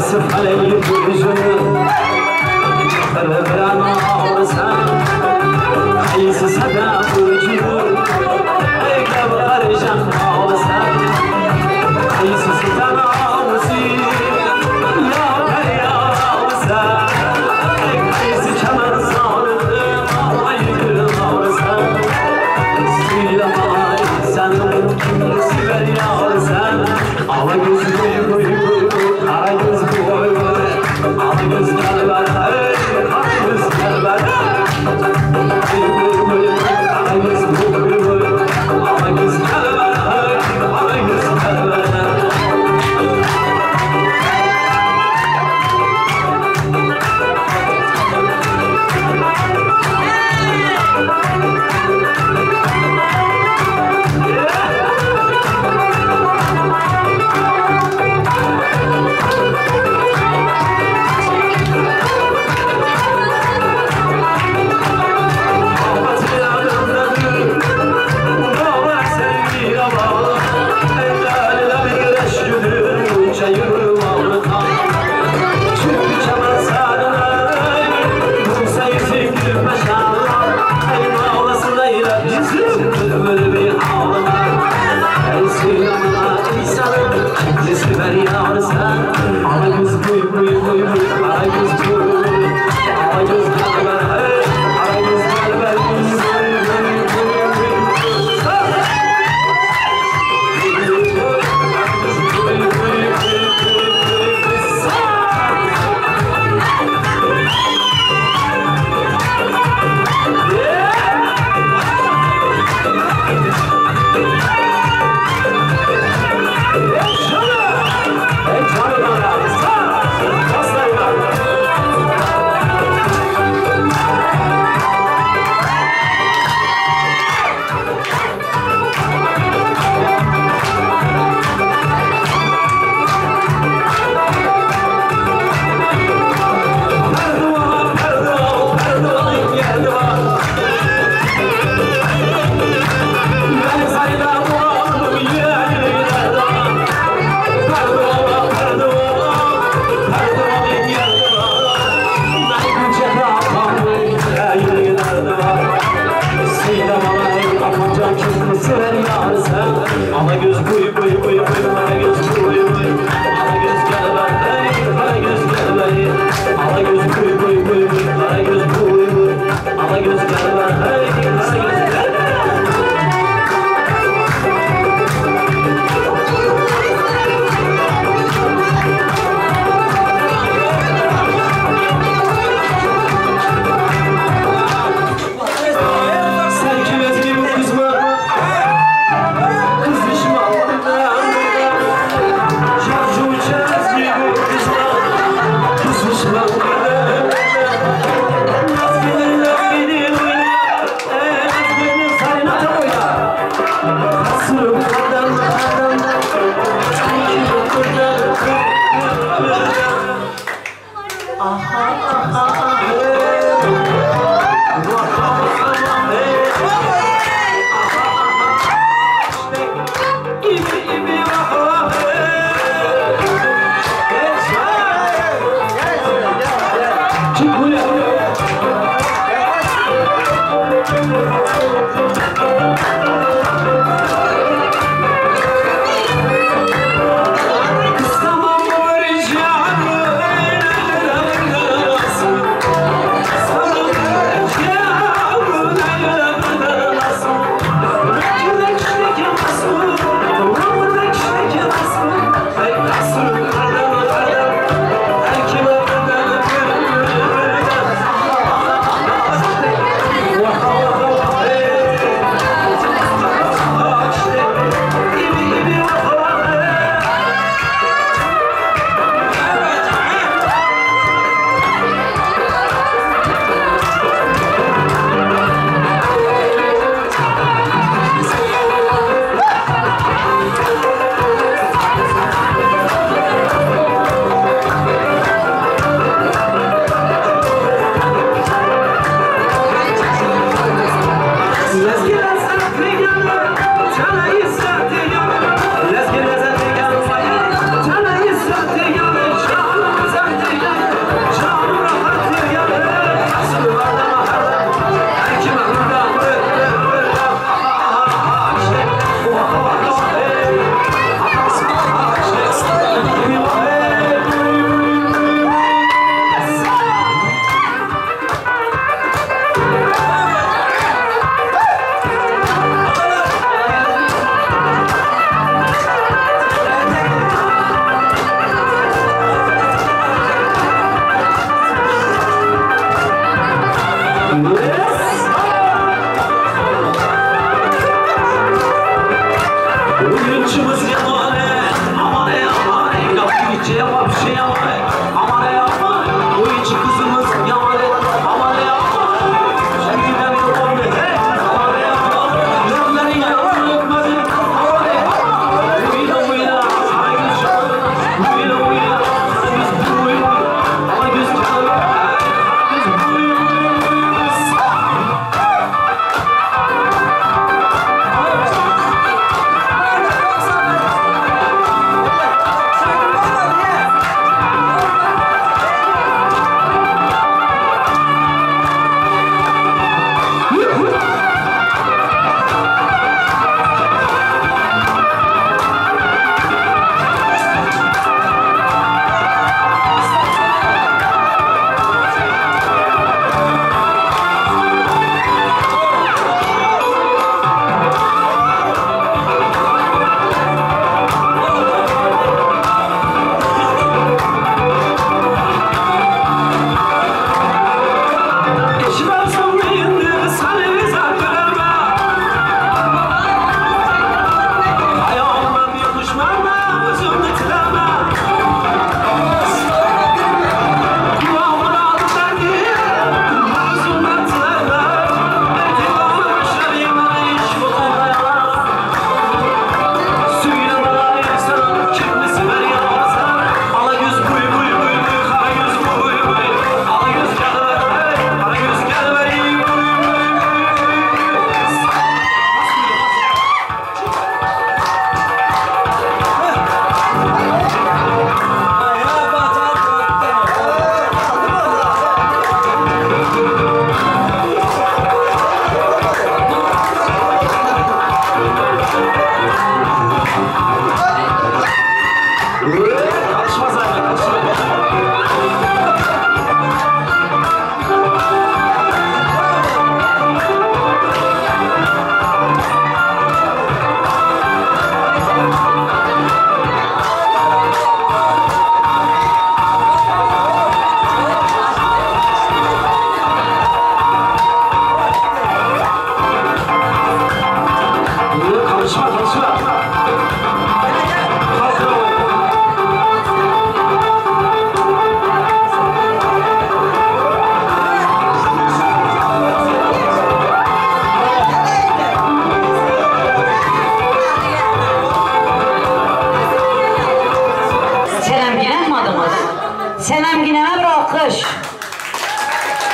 يصف علي الجنون فربران عوسان حيث صدى الجنون هيك بغرجان عوسان حيث صدى عوسين يا يا عوسان حيث كمان صارت عيد عوسان سيلا عوسان سيلا يا عوسان على جزء kara göz boy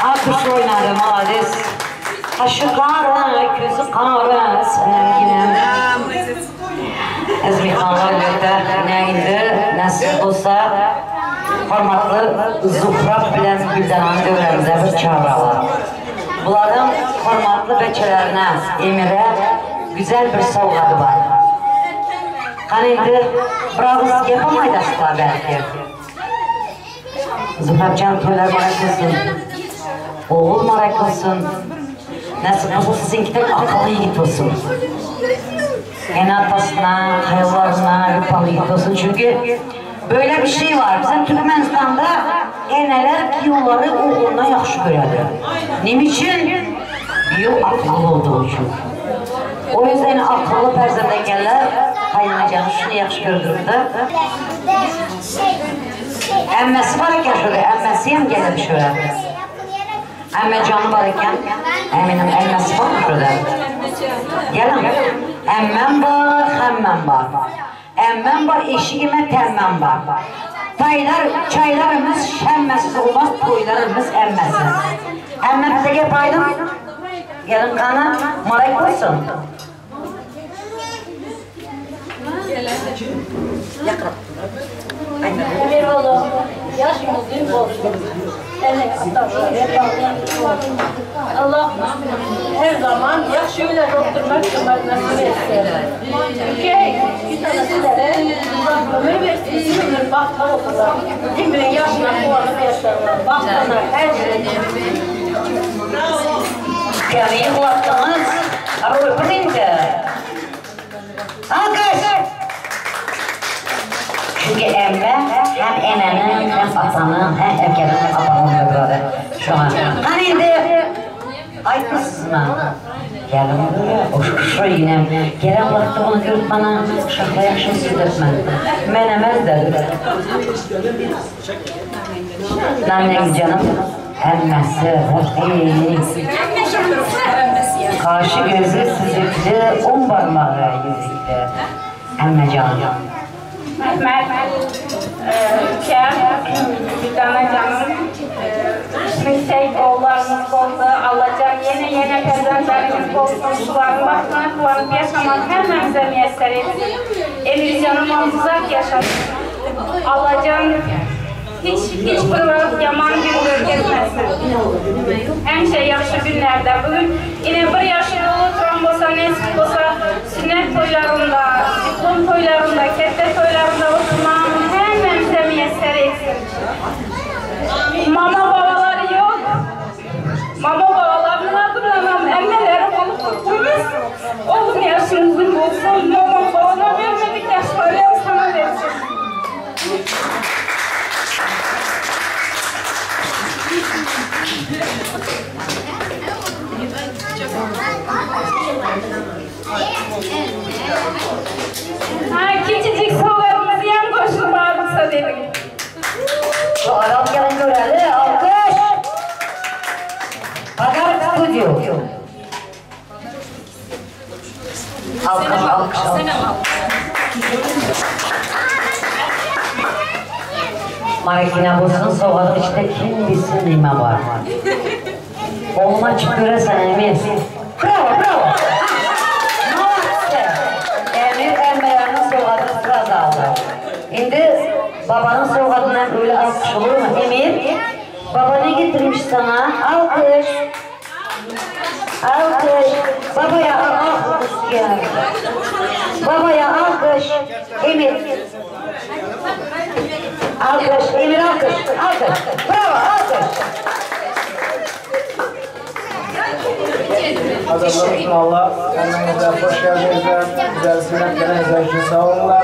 Alkış oynadı maalesef. Kaşı kara, gözü kara, senem yine. Ezmihanlar lütfen neydi, nasıl olsa hormatlı Zuhrab bilen Güldenan'ı dövrəmizə bir çağıralım. Bunların hormatlı bəçələrinə, Emirə güzel bir savladı var. Hani indi bravo yapamaydılar belki. Zuhrabcan toylar marak olsun, oğul marak olsun, nasıl olsa sizinkiden akıllı yiğit olsun. En atasına, hayallarına yupalı yiğit olsun çünkü böyle bir şey var. Bizim Türkmenistan'da eneler kiyonları oğluna yaxşı görədir. Nem için? Biyo akıllı olduğu için. O yüzden akıllı pərzəndəgələr hayalacağını şunu yaxşı gördürübdür. Əmməsi var ikən şöyle, əmməsiyəm gəlir şöyle. Əmməcanı var ikən, əminim əmməsi var şöyle. Gəlin, əmməm var, xəmməm var. Əmməm var, eşiğimə təmməm var. Çaylarımız şəmməsiz olmaz, toylarımız əmməsiz. Əmməm bizə gəl paydım. Gəlin qana, maray koysun. Yakın. Emir oğlum, yaşımız büyük olsun. Allah her zaman yaxşı güler oturmak nasip etsin. Ülke bir tanesine ömür versin, ömür bahtlar okurlar. Cimrinin yaşına kuvarlık yaşarlar. Bahtlarına her şeyde. Kalian kulaklarınız arul peninca. Alkış! Çünkü emme hem enenin, hem atanın, hem erkenin, hem atanın öbürleri şu an. Hani indi aytmışsınız mı? Geldim böyle, oşkuşu yinem. Gelen vaxtda onu görüp bana uşaqla yaxşı sürdürtmən. Mən əməz dədir. Nanem canım, əmməsi, Kaşı gözü süzüklü, 10 parmağı yüzüklü. Əmmə canım. Mehmet, Ülkem, bir tane canım, yüksek oğullarımız oldu, alacağım yeni kazanlarımız olsun, sulanmakla, kullanıp yaşamak hemimize müyesser etsin. Emir canım uzak yaşasın, alacağım hiç bir yaman gün geçmesin. Hem şey yaxşı günlerde, bugün yine bir yaşlı oturan olsa, nesip olsa, sünnet toylarında, diplom toylarında, kette toylarında oturmam hemimize müyesser etsin. Mama babaları yok. Mama babalarına duramam. Emmelerim onu kurtulmuş. Oğlum yaşınızın olsun. Mama babana vermedik yaşlarıyım sana versin. Küçücük soğuklarımızı yan koşup bağırırsa dedim. Şu adam gelin göreli, alkış! Bakar stüdyo. Alkış. Makine bulsun, soğanın içinde kim bilsin neyme var. Oğluma açık göresen Emir. Bravo! Emir emmelerinin soğanını biraz aldı. Şimdi babanın soğanından öyle alkış olur mu? Emir, baba ne getirmiş sana? Alkış. Babaya alkış gelmiş. Babaya alkış. Emir. Alkış, Emir alkış. Bravo, alkış. Adamlarımızın Allah, annenize hoş geldiniz. Güzel sünnet gelenize için sağ olunlar.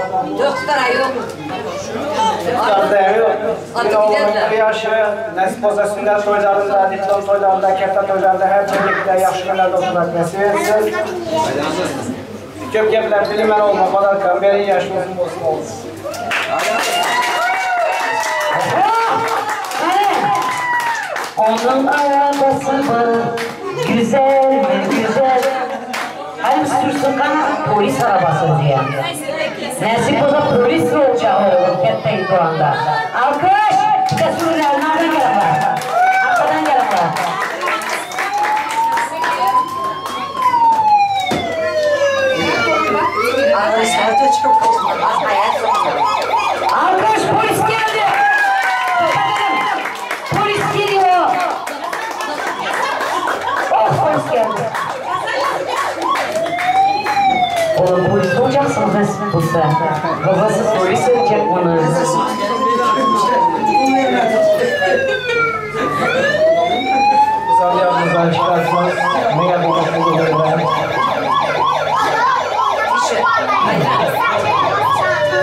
İftarda yok. Yine oğlunun bir yaşı, nasip olsa sünnet toylarında, diplom toylarında, kefte toylarında, her türlü yaxşı günlerde oturmak nasip etsin. Köp gepler bilinmen olma, kadar kan, beri yaşımızın olsun. Onun arabası mı? Güzel mi güzel? Hem sürsün kana polis arabası diye. Nasip olsa polis olacağı olur ketteyiz bu anda. Alkış! Bir de sürüler, nereden gelirler? Arkadan gelirler. Alkış, polis geldi! Polis geliyor! Polis geldi. Oğlum polis olacaksınız nasıl bulsa. Babası polis olacak bunu. Güzel yanımızdan çıkartmaz. Ne geldik aklımda böyle.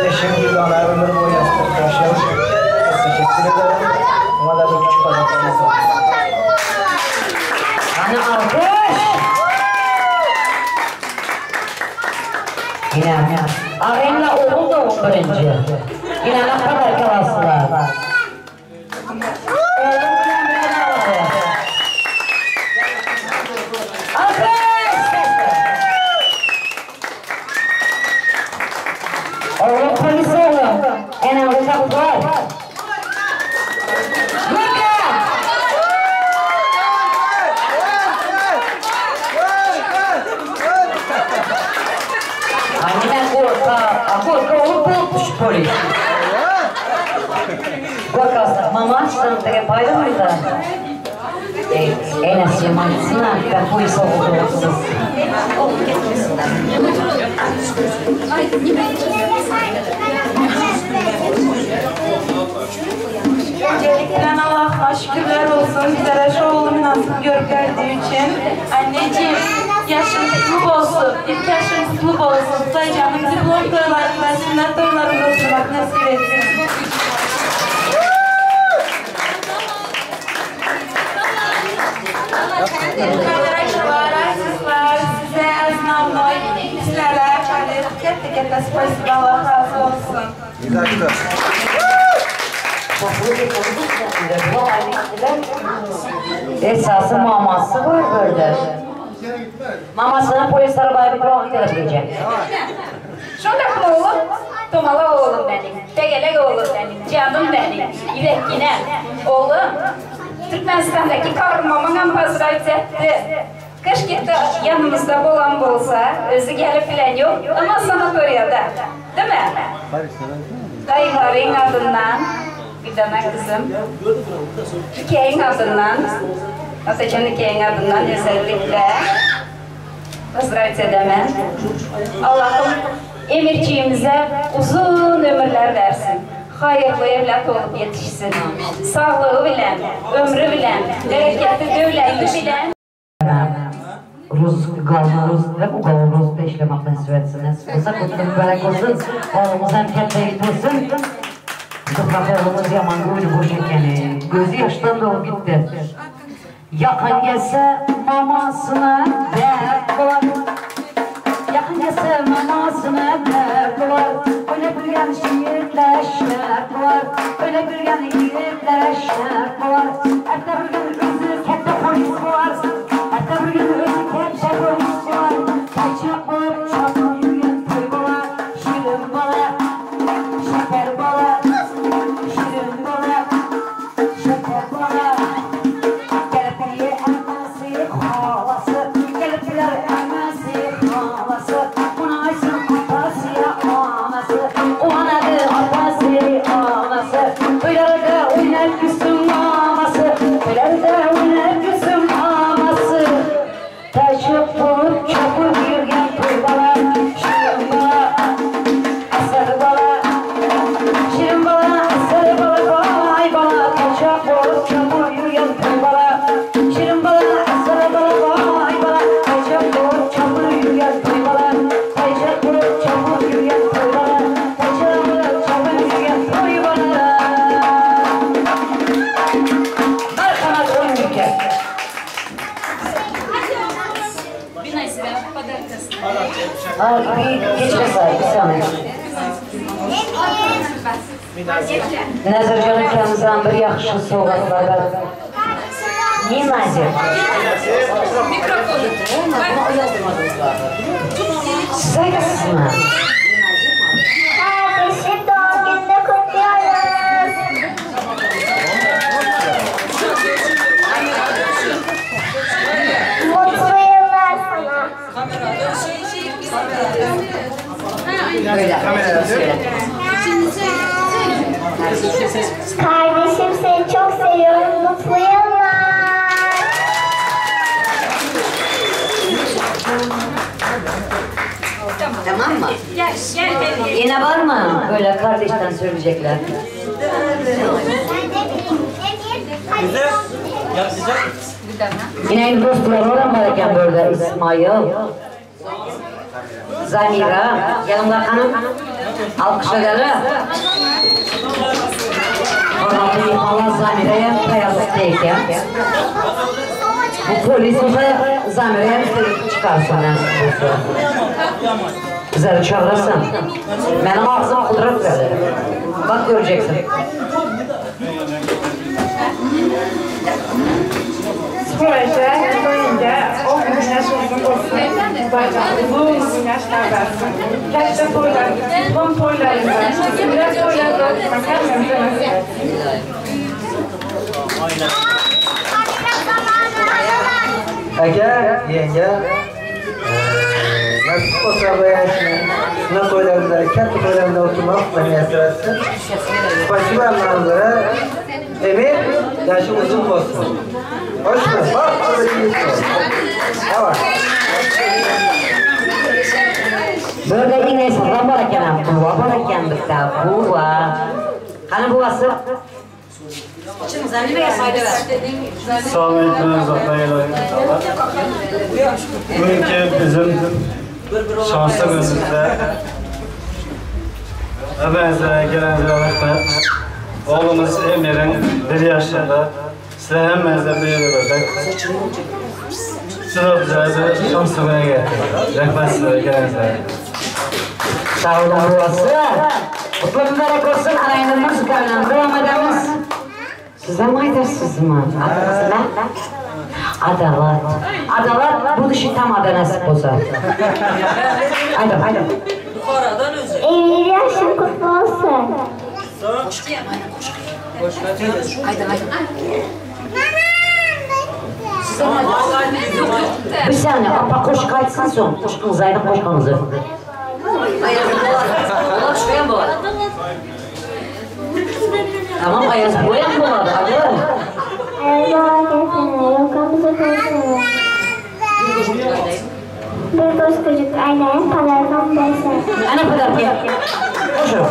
Teşekkürler, ömür boyu arkadaşlar. Teşekkür ederim. Ama da bir küçük adamlarımız var. Hani alkış! Yine ağabeyimle oğul da 11. Yine ne kadar kavasılar. Oğlum polis oğlum. En alacak var. Annem korka olup olmuş polis. Korkasın, mama açtın, tere payda mıydı? En az yamanısına da polis oldu. Öncelikle Allah'a şükürler olsun bizlere şu oğlu münasip görüp verdiği için. Anneciğim, yaşın kutlu olsun, ilk yaşın kutlu olsun. Sayacağım diplom toylarında, sünnet toylarında oturmak nasip etsin. Arkadaşlar, Güzel güzel. Esası maması var böyle. Mamasına polis arabaya bir durak gidebilecek. Şuradaki oğlum, Tomalı oğlum benim, Tegelek oğlum benim, canım benim, yürekkine oğlum. Türkmenistan'daki kahramanın ampazrayt etti. Keşke de yanımızda olan olsa, özü gelip filan yok ama sanatoriyada, değil mi? Dayıların adından, bir tane kızım, Hikaye'nin adından, Ataçan Hikaye'nin adından özellikle Hazret edemem. Allah'ım emirciğimize uzun ömürler versin. Hayırlı evlat olup yetişsin. Sağlığı bilen, ömrü bilen, bereketli devleti bilen. Rus, galma Rus ve bu galma Rus da işlemek nasip etsiniz. Kısa kutu mübarek olsun. Oğlumuz hem kendine gitmesin. Tıklatlarımız yaman gözü boş ekeni. Gözü yaştan dolu gitti. Yakın gelse mamasına dert var. Yakın gelse mamasına dert var. Öyle bir yan şiirler şart var. Öyle bir yan şiirler şart var. Hatta bir gün özü kette polis var. Hatta bir gün özü kette polis var. Kaçak çapı yürüyen toybalar. Şirin bala, şeker bala. Şirin bala, şeker bala. Nazırcanın kendisinden bir yakışı soğuklar var. Niye Nazır? Mikrofonu. Saygısız mı? Kardeşim doğum gününü kutluyoruz. Mutlu yıllar sana. Kardeşim seni çok seviyorum. Mutlu yıllar. Tamam mı? Gel, gel. Yine var mı? Böyle kardeşten söyleyecekler. Yine dostları olan varken burada İsmail, Zamira, yanımda hanım, alkış edelim. Orada Allah Zamira'ya kayalıktayken, bu polis bize Zamira'ya müstelik çıkarsın nasıl olsa. Güzel çağırırsın. Benim ağzım kudret verir. Bak göreceksin. Proje boyunca 10 güneş uzun olsun. Uzun güneşler versin. Keşke toylar, son toylarında, güzel toylarda makarnamıza nasip etsin. Eğer yenge nasip olsa bu yaşını sınav toylarında, kendi toylarında oturmak beni yasarsın. Başıma anlamda Emir yaşı uzun olsun. Hoş mu? Bak burada iyisin. Evet. Böyle yine sıra baraken, buva baraken bitta, buva. Hani buvası? Şimdi Zannime saydı ver. Sağlıklı zatlayalım inşallah. Bugünkü bizim şanslı günümüzde evimize gelen ziyaretle oğlumuz Emir'in 1 yaşında size hemmenizde büyük ördek. Size güzel bir şans sıvaya getirdik. Rahmet size gelen ziyaretle. Sağ olun buvası. Kutlu mübarek olsun, arayında müzikayla devam edemiz. Size mi aydırsınız mı? Adınız ne? Adalat. Adalat bu dışı tam adı nasip olsa. Haydi, haydi. 50 yaşın kutlu olsun. Haydi, haydi. Bir saniye, apa koş kaçsın son. Koşkunuz, haydi koşkunuz. Ola şuraya mı var? Tamam, ayaz buraya mı var? Hadi. Ayaz'a gelsene, yokamıza koysana. Bir boş çocuk aynen palardan besene. Ana kadar gel. Koşun.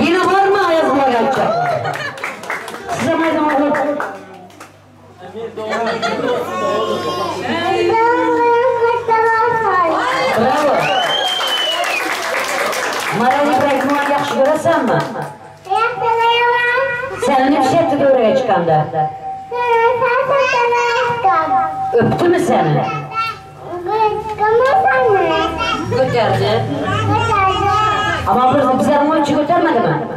Yine var mı ayaz buraya gelecek? Size maydan olur. Bravo. Marani İbrahim'i yaxşı görəsən mi? Senin bir şey etti oraya çıkanda. Öptü mü seni? Götürdü. Ama bize onun için götürmedi mi?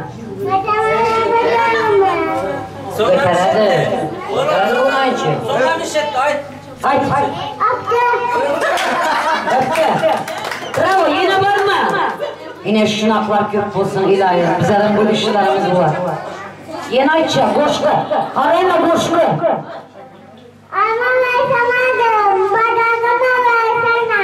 Götürdü. Götürdü onun için. Haydi, haydi. Öptü. Bravo, yine var mı? Yine şınaklar kök bulsun ilahi. Bizden bu işlerimiz var. Yine açacak, boşlu. Arayla boşlu. Ama versemadım, badada da versene.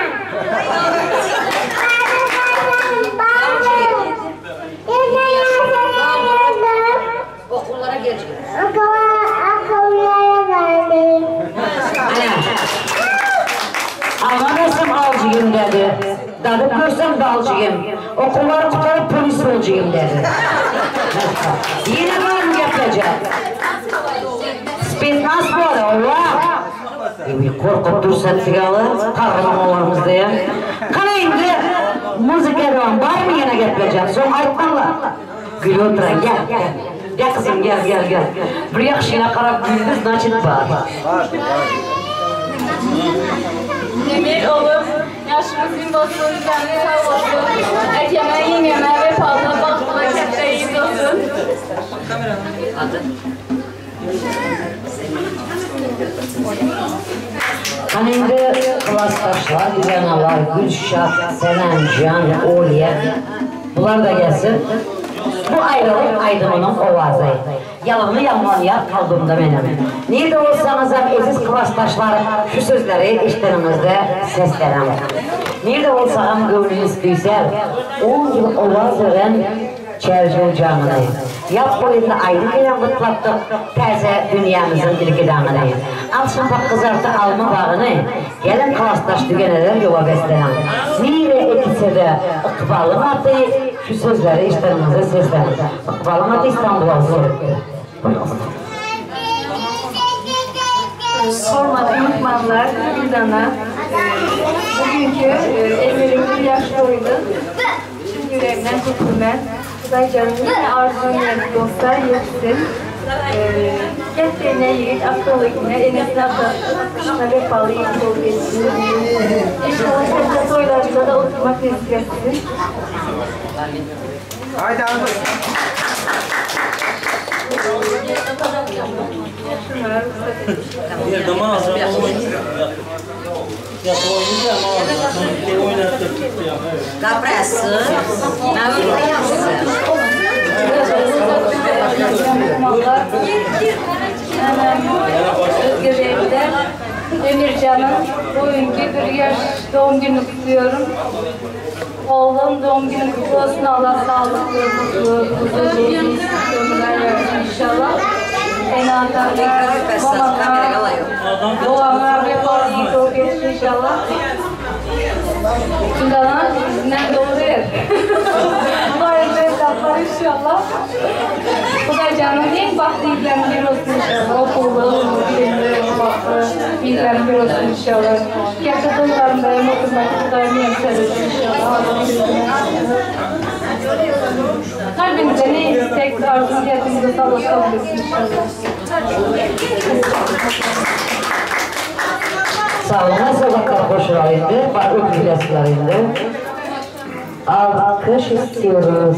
Okullara gelecek. Akıllara verdim. Ama versem alcıyım dedi. Dadıp görsem dalcıyım. Okulları tutarıp polis olcuyum dedi. Yine var mı yapacak? Spetnaz bu arada, Allah! Korkup dursak sigalı, kahramanlarımız diye. Kana indi, müzik devam, var mı yine yapacak? Son ayıpmanlar. Gül oturan, gel, gel. Gel kızım, gel, gel, gel. Bir yakışına karab güldüz, naçit var. Demir oğlum, yaşımızın olsun, canı sağ olsun. Et yemeği yemeğe ve fazla bakmana kepteyiz olsun. Kanında klastaşlar, canalar, Gülşah, Selen, Can, Oliye. Bunlar da gelsin. Bu ayrılık Aydın'ın ovazı. Yalanı yalmanıya kaldığımda benim. Nerede olsanız eziz klastaşlar, şu sözleri işlerimizde seslerim. Nerede olsam gönlünüz güzel, 10 yıl ovaz veren Çercil canındayım. Yap boyunda ayrı gelen kutlattık, terze dünyamızın ilgi dağınayım. Al şafak kızartı alma bağını, gelen klastaş dügeneler yola beslenen. Nire etise de ıkbalım atı, şu sözleri işlerimize seslerim. Ikbalım atı İstanbul'a zorluktu. Hormat unutmanlar, Güldan'a. Bugünkü Emir'in yaşlıydı. Tüm yüreğimden kurtulmam. Kuday canım yine arzun yerine dostlar yetsin. Gerçeğine yiğit, akıllı yine, enesine atasına vefalı yiğit ol geçsin. İnşallah kendi toylarında da oturmak nasip etsin. Haydi abi. Kaprası, Özgür Bey'de Emircan'ın bugünkü bir yaş doğum günü kutluyorum. Oğlum doğum günü kutlu olsun. Allah sağlıklı, mutlu, huzurlu, ömürler versin inşallah. Ena'dan mamana, doğana ve parayı doğru geçsin inşallah. Şimdiden bizimden doğru yer. Hayırlı evlatlar inşallah. Bu da canım en baktı ilgilen bir olsun inşallah. Okullu, ilgilen bir olsun inşallah. Gerçek dolarında hem oturmak daimi yükselirsin inşallah. Kalbinize ne istek, arzu, niyetinize sağlık olsun inşallah. sağlığına sabahlar koşularıydı, farklı bilgilerinde. Alkış istiyoruz.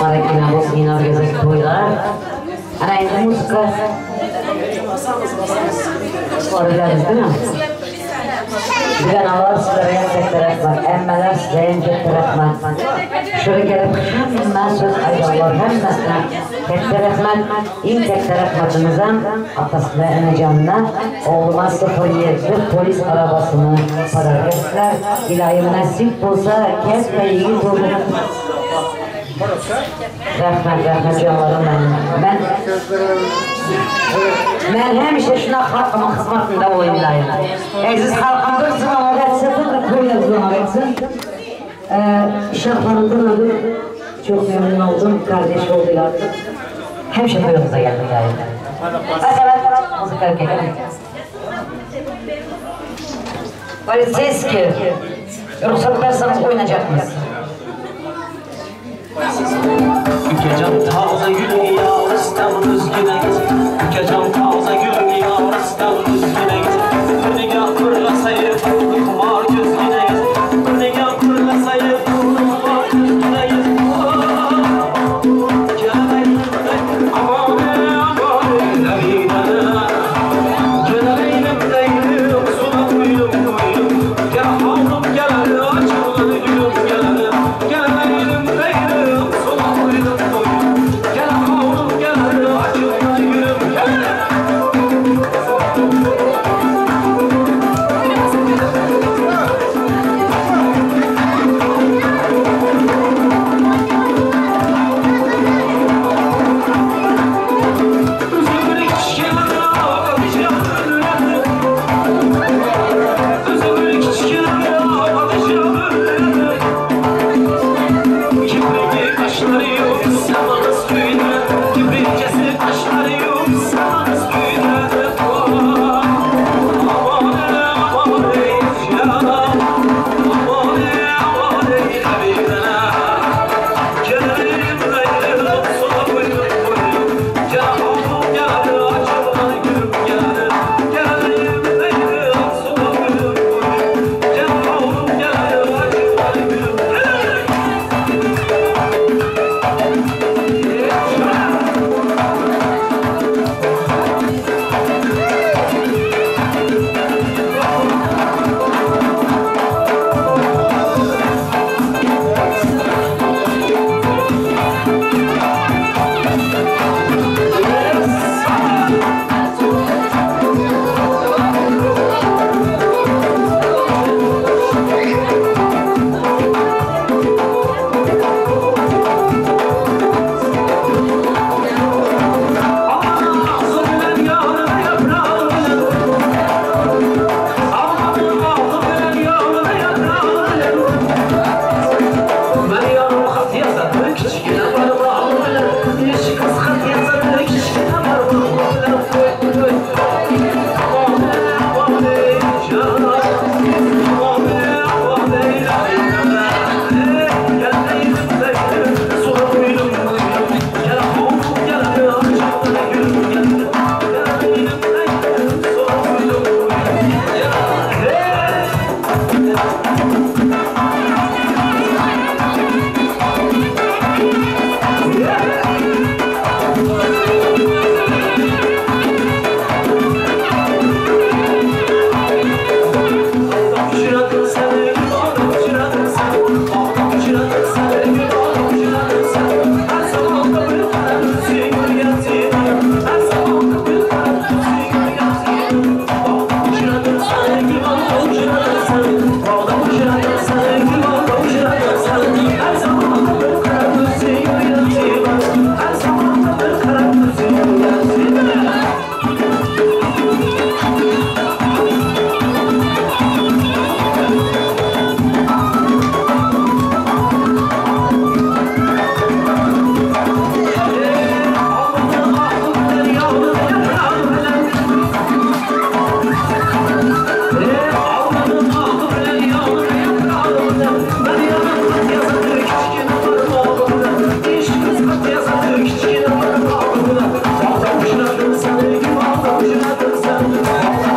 Marakina bu yine gezek toylar. Ana indi müzika. Sorularız değil mi? Güvenalar sizlere tek rahmat, emmeler sizlere tek rahmat. Şöyle gelip hemen söz aydalar, hemmesine tek rahmat, ilk tek rahmatımızdan atası ve enecanına oğluma 07 polis arabasını para verdiler. İlahi nasip olsa kesme yiğit olur. Rahmet canlarım benim. Ben hemşe şuna halkımın hizmetinde olayım layım. Aziz halkımdır zınamak etsin, böyle zınamak etsin. Şahlarından adı çok memnun oldum, kardeş oldular. Hemşe toyumuza geldik layım. Evet, müzikal gelelim. Полицейский, ruhsat verseniz oynayacak mıyız? Gecem taze gülüm ya, İstanbul üzgüne git. Gecem taze gülüm ya, İstanbul üzgüne git. Nigah fırlasayı, kumar gözüne git. Nigah fırlasayı, kumar gözüne git. Gelemeyin, aman neviden. Gelemeyin deyim, sula kuyum. Gel havlum gelir, açılır gülüm gelir. Gelemeyin deyim, sula kuyum. Gel havlum gelir, açılır gülüm gelir.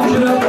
Şuna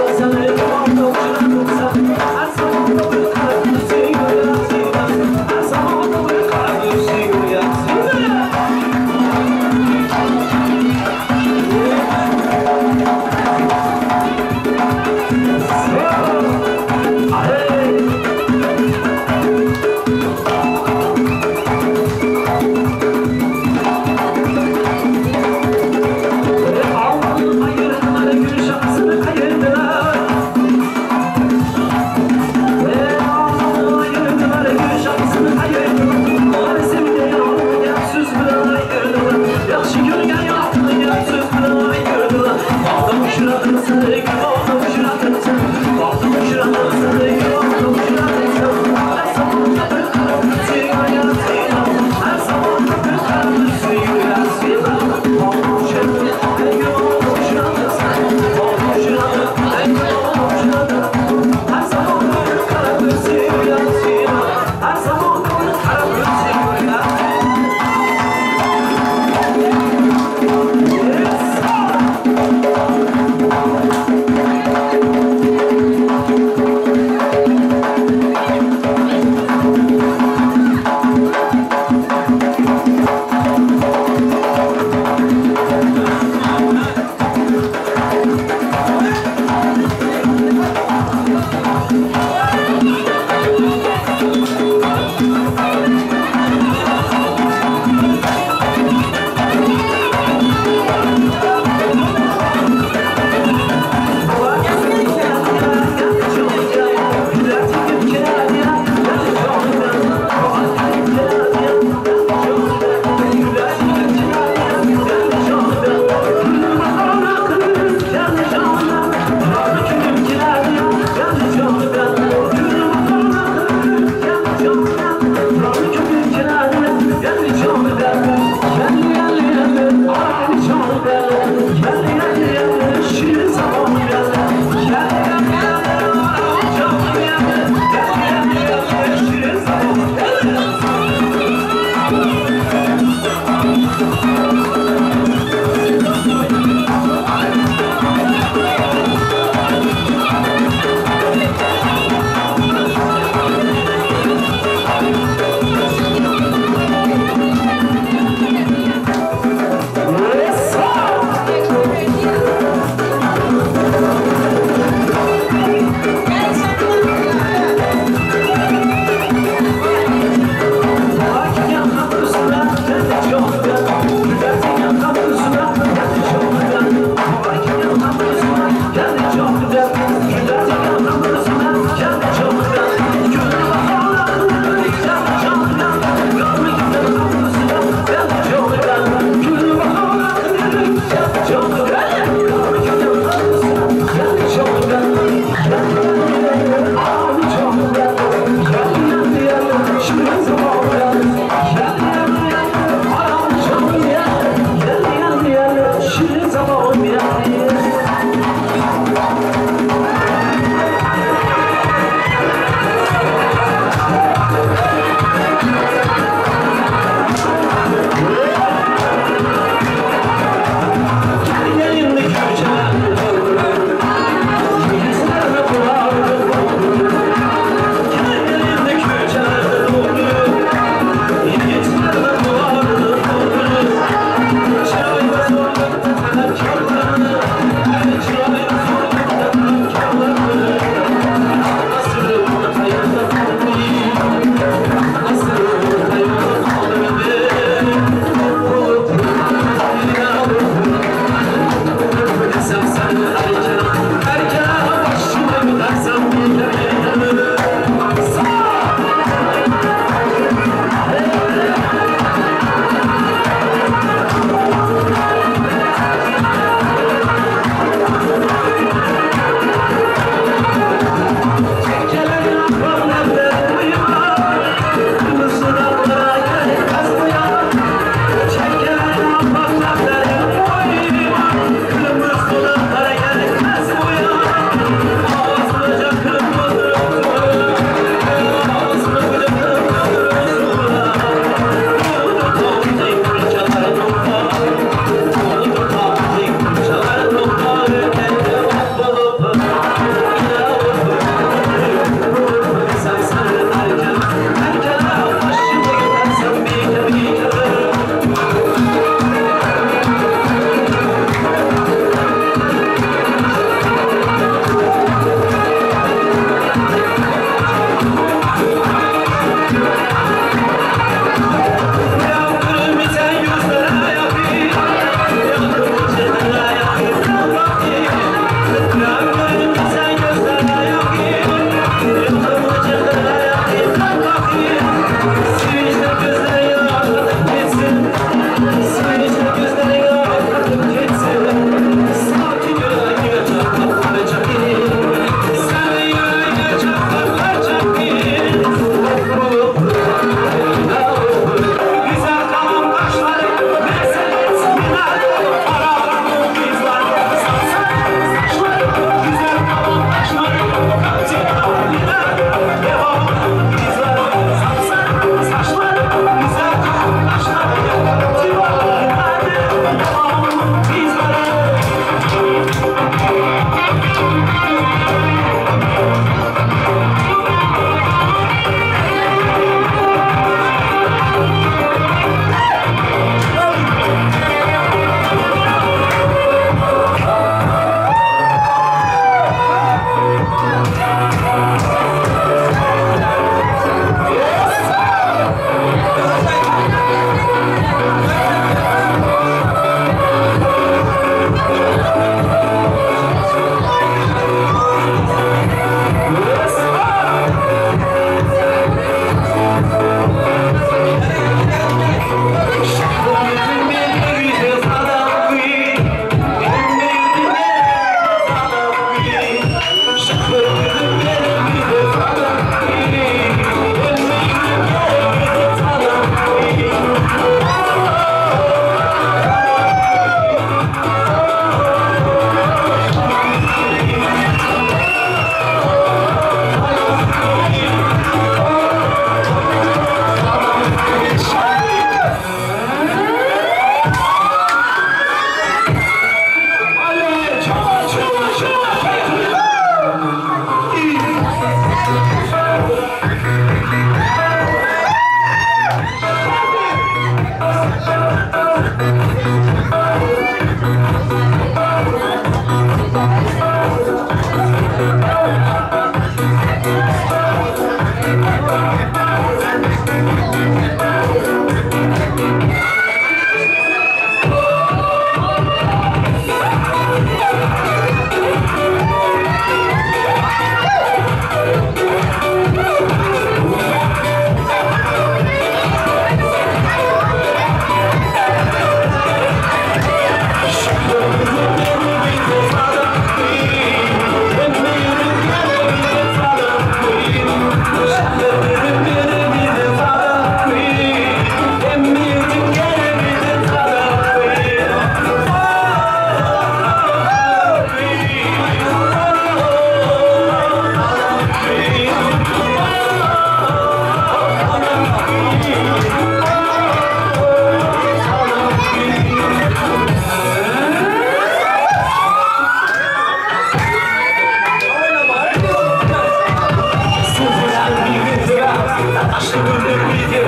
Sataşlı gülüm bitir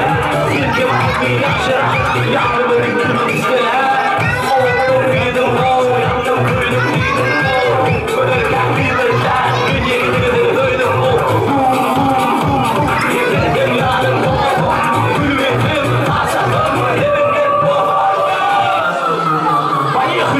Silke bakmi yaşar Yanımı gülüm isteler Oğlum yedim o Yandım gülüm yedim o Ölürken bir bekler Dünya gidilir duydum o Yedim yanım o Gülüm ettim Asabım Yedim et bu Bayık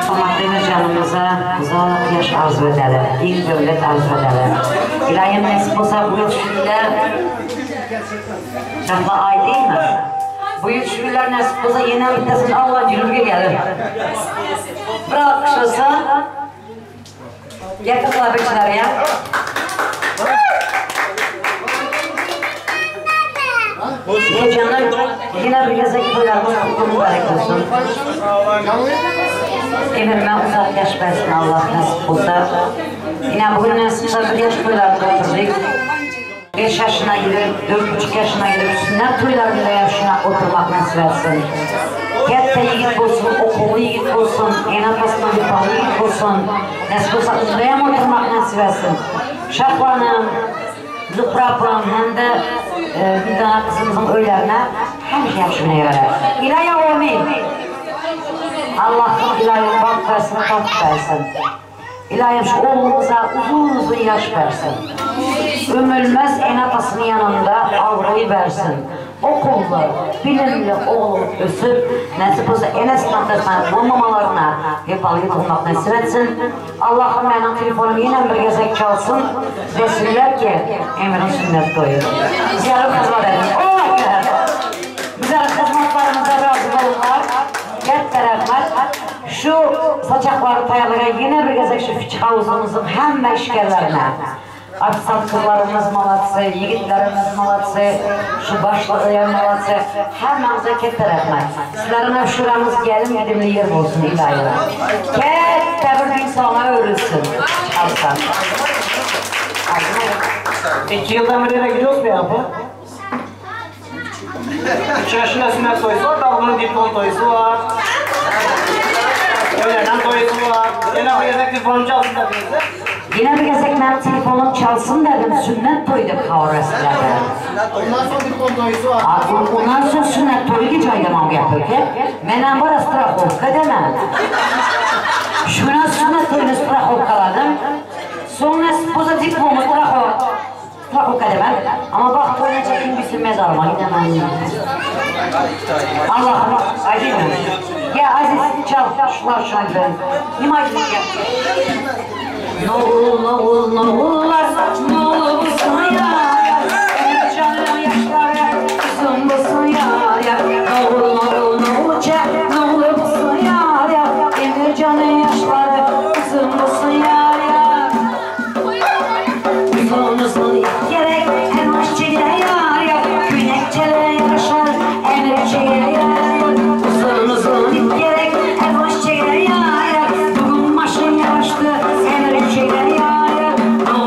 Tomatlayın canımıza uzak yaş arzu edelim, din devlet arzu edelim. İlahim nasip olsa bu yetişkinler canlı ay değil mi? Bu yetişkinler nasip olsa yeni bittesin Allah cülüge gelir. Bırak kışılsa yakınlar bekçiler ya. Canım yine bir gezek toylarımız kutlu mübarek olsun. Emirime uzak yaş versin Allah nasip olsa. Yine bugün nasipse bir yaş toylarında oturduk. 5 yaşına gidip, 4,5 yaşına gidip sünnet toylarında yaşına oturmak nasip etsin. Hatta yiğit olsun, okulu yiğit olsun, enapasına bir pahalı yiğit olsun. Nasip olsa uzayam oturmak nasip etsin. Şahlanım, Zuhrap'ın hem de bir tane kızımızın öylerine her şey yaşamına verir. İlahi amin. Allah'ım ilahim bak versin, kalk versin. İlahim şu oğlumuza uzun uzun yaş versin. Ömülmez enatasının yanında avroyu versin. Okullu, bilimli oğul ösüp, nasip olsa enes noktasına bulmamalarına hep alayı bulmak nasip etsin. Allah'ım benim telefonum yine bir gezek çalsın. Desinler ki, Emir'in sünnet doyur. Ziyaret kızlar edin. Güzel kızmatlarımıza razı olurlar. Hep beraber şu saçakları tayalığa yine bir gezek şu fiç havuzumuzun hem meşkerlerine. Aksat kızlarımız malatsı, yiğitlerimiz malatsı, şu başlığı malatsı, hemimize kette rahmet. Sizlerin şuramız gelin edimli yer olsun ilahi. Kette bir insana örülsün. Alsan. 2 yıldan beri gidiyoruz mu yapı? 3 yaşında sünnet toyusu var, daha bunun diplom toyusu var. Öğlenen toyusu var. Yine bu gezek diplom çalsın dediniz. Yine bir gezek benim telefonum çalsın dedim, sünnet toydu kavrasıladı. Ondan sonra diplom toyusu var. Ondan sonra sünnet toyu geçaydamam yapıyor ki. Menen var strahovka demem. Şuna sünnet toyunu strahovkaladım. Sonra spoza diplomu strahovka demem. Ama bak toyuna çekin bitsin mezarıma gidemem. Allah Allah, Aziz mi? Ya Aziz çal, şular şalben. İmajlık yap. Ne olurlar, ne olursun ya. Canım yaşlara, kızım bulsun ya. Ne olacak, ne olursun ya. Emir canım yaşlara, kızım bulsun ya. Uzun gerek, her hoşçayla ya. Günekçele yaşar, emirçeye ya. Uzun gerek, her hoşçayla ya. Bugün maşın yaştı, emirçeye ya. Ne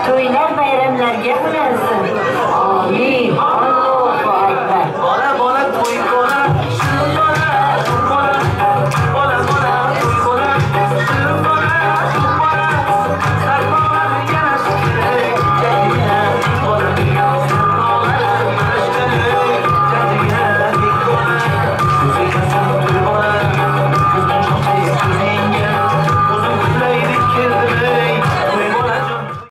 To'ylar bayramlarga ulansin.